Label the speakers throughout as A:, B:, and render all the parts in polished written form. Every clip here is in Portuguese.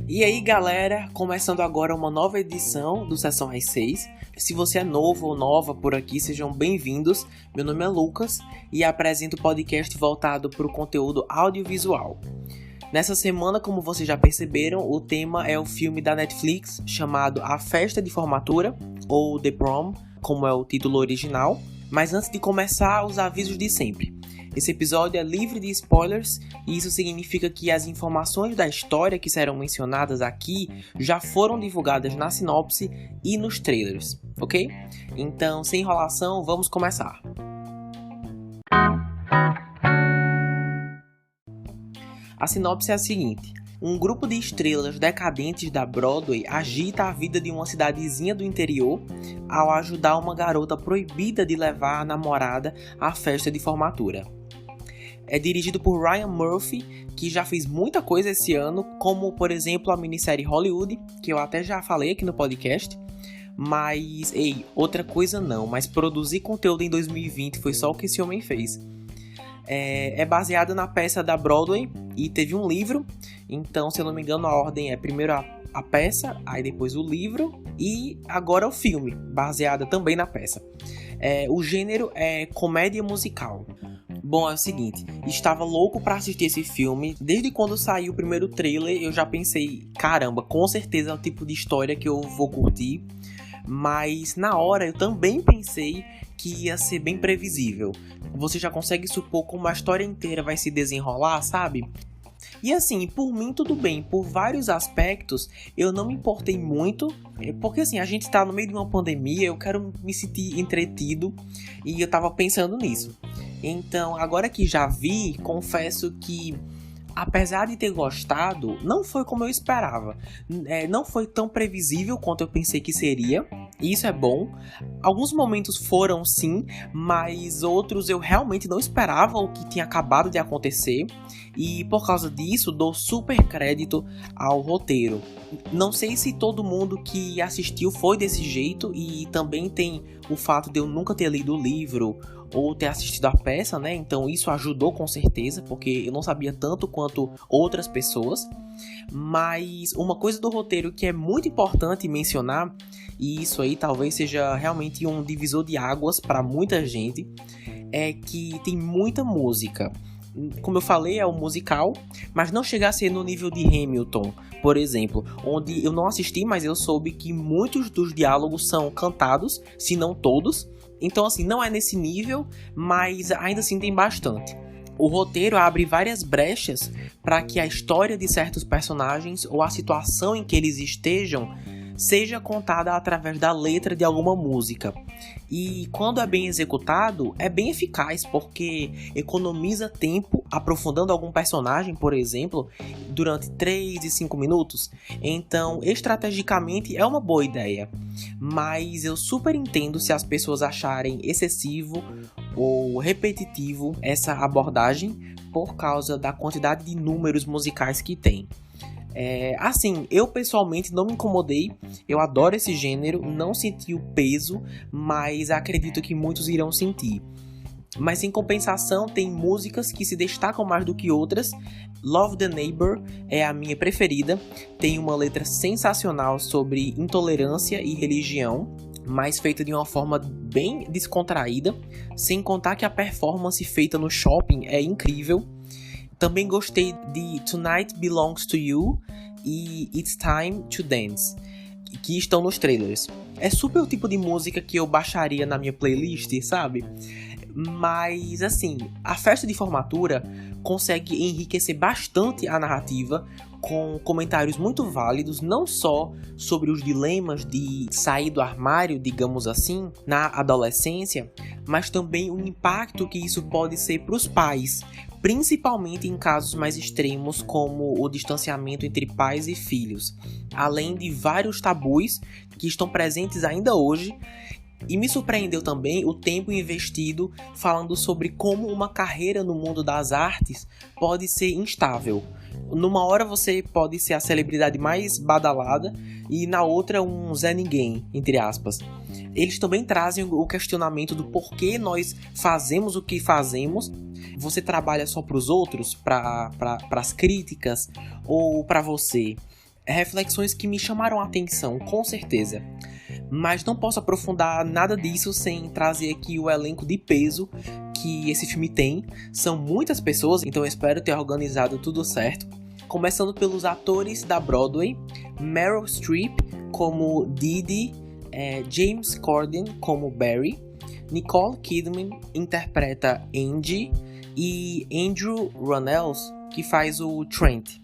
A: E aí galera, começando agora uma nova edição do Sessão às 6. Se você é novo ou nova por aqui, sejam bem-vindos. Meu nome é Lucas e apresento o podcast voltado para o conteúdo audiovisual. Nessa semana, como vocês já perceberam, o tema é o filme da Netflix chamado A Festa de Formatura, ou The Prom, como é o título original. Mas antes de começar, os avisos de sempre. Esse episódio é livre de spoilers e isso significa que as informações da história que serão mencionadas aqui já foram divulgadas na sinopse e nos trailers, ok? Então, sem enrolação, vamos começar. A sinopse é a seguinte: um grupo de estrelas decadentes da Broadway agita a vida de uma cidadezinha do interior ao ajudar uma garota proibida de levar a namorada à festa de formatura. É dirigido por Ryan Murphy, que já fez muita coisa esse ano, como, por exemplo, a minissérie Hollywood, que eu até já falei aqui no podcast. Mas, outra coisa não, mas produzir conteúdo em 2020 foi só o que esse homem fez. É baseado na peça da Broadway e teve um livro, então, se eu não me engano, a ordem é primeiro a peça, aí depois o livro e agora o filme, baseado também na peça. O gênero é comédia musical. Bom, é o seguinte, estava louco pra assistir esse filme. Desde quando saiu o primeiro trailer, eu já pensei, caramba, com certeza é o tipo de história que eu vou curtir. Mas na hora eu também pensei que ia ser bem previsível. Você já consegue supor como a história inteira vai se desenrolar, sabe? E assim, por mim tudo bem, por vários aspectos eu não me importei muito, porque assim, a gente tá no meio de uma pandemia, eu quero me sentir entretido e eu tava pensando nisso. Então, agora que já vi, confesso que, apesar de ter gostado, não foi como eu esperava. Não foi tão previsível quanto eu pensei que seria, e isso é bom. Alguns momentos foram sim, mas outros eu realmente não esperava o que tinha acabado de acontecer. E por causa disso, dou super crédito ao roteiro. Não sei se todo mundo que assistiu foi desse jeito, e também tem o fato de eu nunca ter lido o livro ou ter assistido a peça, né? Então isso ajudou com certeza, porque eu não sabia tanto quanto outras pessoas. Mas uma coisa do roteiro que é muito importante mencionar, e isso aí talvez seja realmente um divisor de águas para muita gente, é que tem muita música. Como eu falei, é um musical, mas não chega a ser no nível de Hamilton, por exemplo, onde eu não assisti, mas eu soube que muitos dos diálogos são cantados, se não todos. Então assim, não é nesse nível, mas ainda assim tem bastante. O roteiro abre várias brechas para que a história de certos personagens ou a situação em que eles estejam seja contada através da letra de alguma música. E quando é bem executado, é bem eficaz, porque economiza tempo aprofundando algum personagem, por exemplo, durante 3 e 5 minutos. Então, estrategicamente é uma boa ideia. Mas eu super entendo se as pessoas acharem excessivo ou repetitivo essa abordagem por causa da quantidade de números musicais que tem. Assim, eu pessoalmente não me incomodei, eu adoro esse gênero, não senti o peso, mas acredito que muitos irão sentir. Mas em compensação, tem músicas que se destacam mais do que outras. Love the Neighbor é a minha preferida, tem uma letra sensacional sobre intolerância e religião, mas feita de uma forma bem descontraída, sem contar que a performance feita no shopping é incrível. Também gostei de Tonight Belongs to You e It's Time to Dance, que estão nos trailers. É super o tipo de música que eu baixaria na minha playlist, sabe? Mas assim, a festa de formatura consegue enriquecer bastante a narrativa com comentários muito válidos, não só sobre os dilemas de sair do armário, digamos assim, na adolescência, mas também o impacto que isso pode ser para os pais, principalmente em casos mais extremos como o distanciamento entre pais e filhos, além de vários tabus que estão presentes ainda hoje E me surpreendeu também o tempo investido falando sobre como uma carreira no mundo das artes pode ser instável. Numa hora você pode ser a celebridade mais badalada e na outra um Zé Ninguém, entre aspas. Eles também trazem o questionamento do porquê nós fazemos o que fazemos. Você trabalha só para os outros, para as críticas ou para você? Reflexões que me chamaram a atenção, com certeza. Mas não posso aprofundar nada disso sem trazer aqui o elenco de peso que esse filme tem. São muitas pessoas, então eu espero ter organizado tudo certo. Começando pelos atores da Broadway: Meryl Streep como Didi, James Corden como Barry, Nicole Kidman interpreta Angie e Andrew Rannells, que faz o Trent.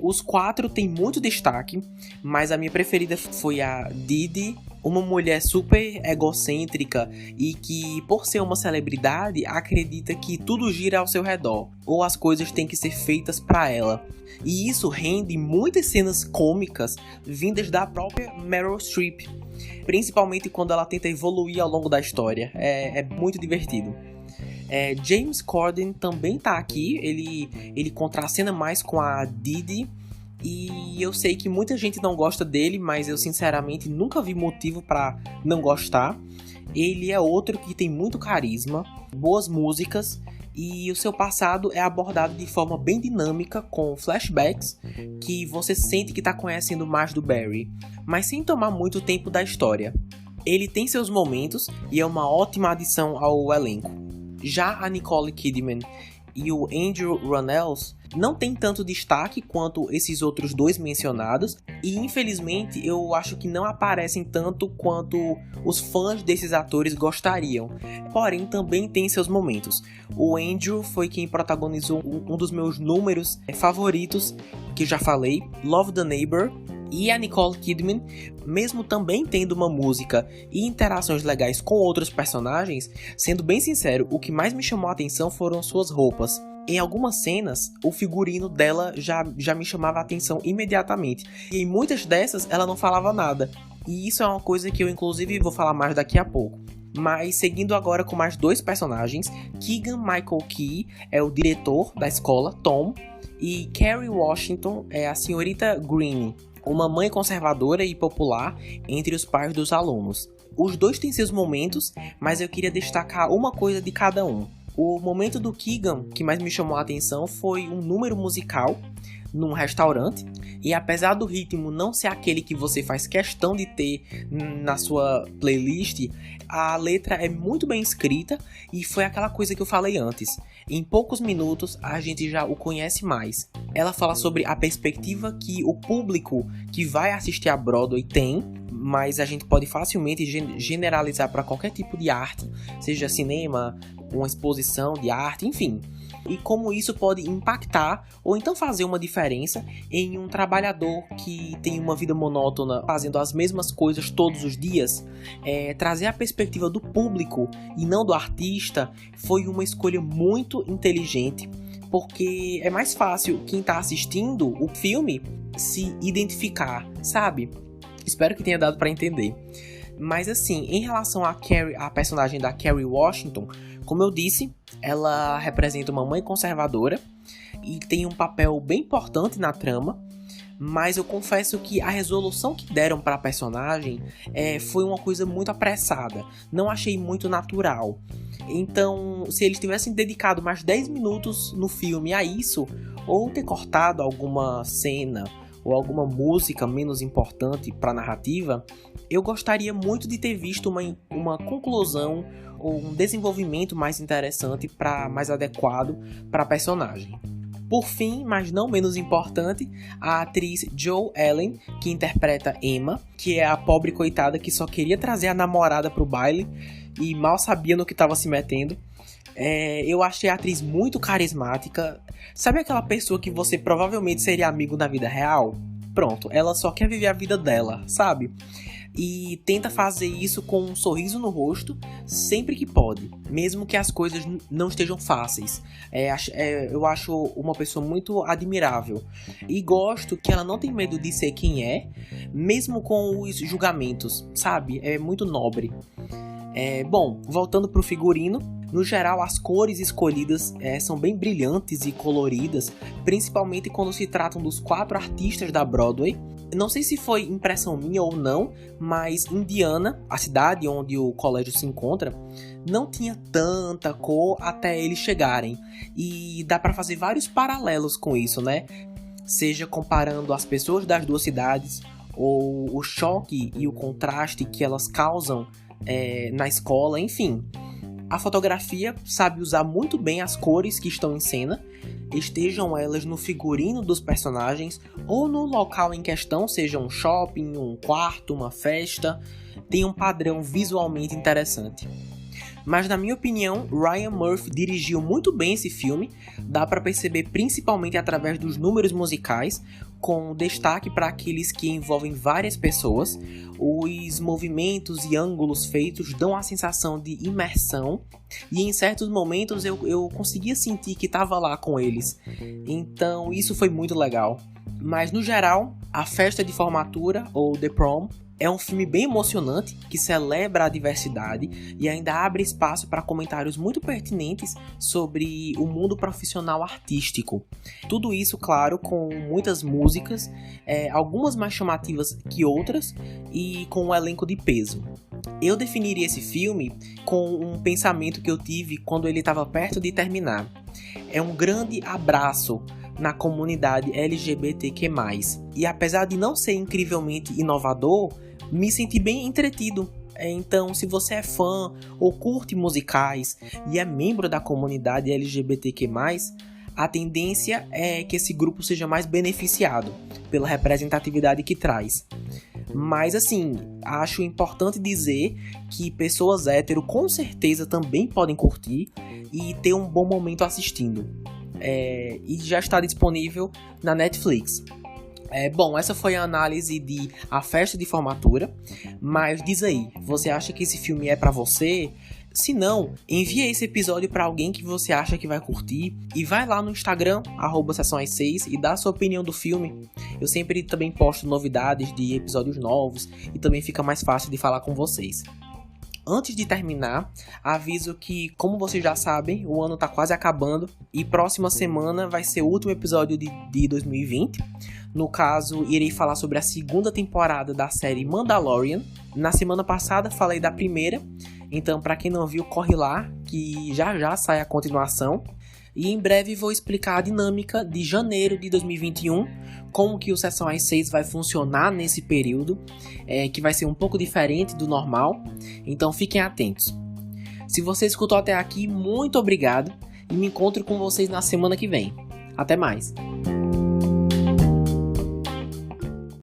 A: Os 4 têm muito destaque, mas a minha preferida foi a Didi, uma mulher super egocêntrica e que, por ser uma celebridade, acredita que tudo gira ao seu redor, ou as coisas têm que ser feitas para ela. E isso rende muitas cenas cômicas vindas da própria Meryl Streep, principalmente quando ela tenta evoluir ao longo da história. É muito divertido. James Corden também tá aqui, ele contracena mais com a Didi, e eu sei que muita gente não gosta dele, mas eu sinceramente nunca vi motivo para não gostar. Ele é outro que tem muito carisma, boas músicas, e o seu passado é abordado de forma bem dinâmica, com flashbacks que você sente que tá conhecendo mais do Barry, mas sem tomar muito tempo da história. Ele tem seus momentos e é uma ótima adição ao elenco. Já a Nicole Kidman e o Andrew Rannells não tem tanto destaque quanto esses outros 2 mencionados, e infelizmente eu acho que não aparecem tanto quanto os fãs desses atores gostariam, porém também tem seus momentos. O Andrew foi quem protagonizou um dos meus números favoritos, que já falei, Love the Neighbor. E a Nicole Kidman, mesmo também tendo uma música e interações legais com outros personagens, sendo bem sincero, o que mais me chamou a atenção foram suas roupas. Em algumas cenas, o figurino dela já me chamava a atenção imediatamente. E em muitas dessas, ela não falava nada. E isso é uma coisa que eu inclusive vou falar mais daqui a pouco. Mas seguindo agora com mais 2 personagens, Keegan-Michael Key é o diretor da escola, Tom, e Kerry Washington é a senhorita Greene, uma mãe conservadora e popular entre os pais dos alunos. Os 2 têm seus momentos, mas eu queria destacar uma coisa de cada um. O momento do Keegan que mais me chamou a atenção foi um número musical num restaurante, e apesar do ritmo não ser aquele que você faz questão de ter na sua playlist, a letra é muito bem escrita e foi aquela coisa que eu falei antes. Em poucos minutos a gente já o conhece mais. Ela fala sobre a perspectiva que o público que vai assistir a Broadway tem, mas a gente pode facilmente generalizar para qualquer tipo de arte, seja cinema, uma exposição de arte, enfim. E como isso pode impactar ou então fazer uma diferença em um trabalhador que tem uma vida monótona, fazendo as mesmas coisas todos os dias. Trazer a perspectiva do público e não do artista foi uma escolha muito inteligente, porque é mais fácil quem está assistindo o filme se identificar, sabe? Espero que tenha dado para entender. Mas assim, em relação a personagem da Kerry Washington, como eu disse, ela representa uma mãe conservadora e tem um papel bem importante na trama, mas eu confesso que a resolução que deram para a personagem foi uma coisa muito apressada, não achei muito natural. Então, se eles tivessem dedicado mais 10 minutos no filme a isso, ou ter cortado alguma cena ou alguma música menos importante para a narrativa, eu gostaria muito de ter visto uma conclusão ou um desenvolvimento mais interessante, mais adequado para a personagem. Por fim, mas não menos importante, a atriz Jo Ellen, que interpreta Emma, que é a pobre coitada que só queria trazer a namorada para o baile e mal sabia no que estava se metendo. Eu achei a atriz muito carismática. Sabe aquela pessoa que você provavelmente seria amigo na vida real? Pronto, ela só quer viver a vida dela, sabe? e tenta fazer isso com um sorriso no rosto sempre que pode, mesmo que as coisas não estejam fáceis. Eu acho uma pessoa muito admirável e gosto que ela não tem medo de ser quem é, mesmo com os julgamentos, sabe? É muito nobre. Bom, voltando pro figurino, no geral as cores escolhidas são bem brilhantes e coloridas, principalmente quando se tratam dos 4 artistas da Broadway. Não sei se foi impressão minha ou não, mas Indiana, a cidade onde o colégio se encontra, não tinha tanta cor até eles chegarem. E dá pra fazer vários paralelos com isso, né? Seja comparando as pessoas das duas cidades, ou o choque e o contraste que elas causam na escola, enfim. A fotografia sabe usar muito bem as cores que estão em cena, estejam elas no figurino dos personagens ou no local em questão, seja um shopping, um quarto, uma festa, tem um padrão visualmente interessante. Mas na minha opinião, Ryan Murphy dirigiu muito bem esse filme, dá para perceber principalmente através dos números musicais, com destaque para aqueles que envolvem várias pessoas. Os movimentos e ângulos feitos dão a sensação de imersão e em certos momentos eu conseguia sentir que estava lá com eles, então isso foi muito legal. Mas no geral, a festa de formatura, ou The Prom, é um filme bem emocionante, que celebra a diversidade e ainda abre espaço para comentários muito pertinentes sobre o mundo profissional artístico. Tudo isso, claro, com muitas músicas, algumas mais chamativas que outras, e com um elenco de peso. Eu definiria esse filme com um pensamento que eu tive quando ele estava perto de terminar. É um grande abraço na comunidade LGBTQ+. E apesar de não ser incrivelmente inovador, me senti bem entretido. Então, se você é fã ou curte musicais e é membro da comunidade LGBTQ+, a tendência é que esse grupo seja mais beneficiado pela representatividade que traz. Mas assim, acho importante dizer que pessoas hétero com certeza também podem curtir e ter um bom momento assistindo. E já está disponível na Netflix. Bom, essa foi a análise de A Festa de Formatura, mas diz aí, você acha que esse filme é pra você? Se não, envia esse episódio pra alguém que você acha que vai curtir e vai lá no Instagram, @sessões6 e dá a sua opinião do filme. Eu sempre também posto novidades de episódios novos e também fica mais fácil de falar com vocês. Antes de terminar, aviso que, como vocês já sabem, o ano tá quase acabando e próxima semana vai ser o último episódio de 2020. No caso, irei falar sobre a segunda temporada da série Mandalorian. Na semana passada falei da primeira, então para quem não viu, corre lá, que já sai a continuação. E em breve vou explicar a dinâmica de janeiro de 2021, como que o Sessão às 6 vai funcionar nesse período, que vai ser um pouco diferente do normal, então fiquem atentos. Se você escutou até aqui, muito obrigado e me encontro com vocês na semana que vem. Até mais!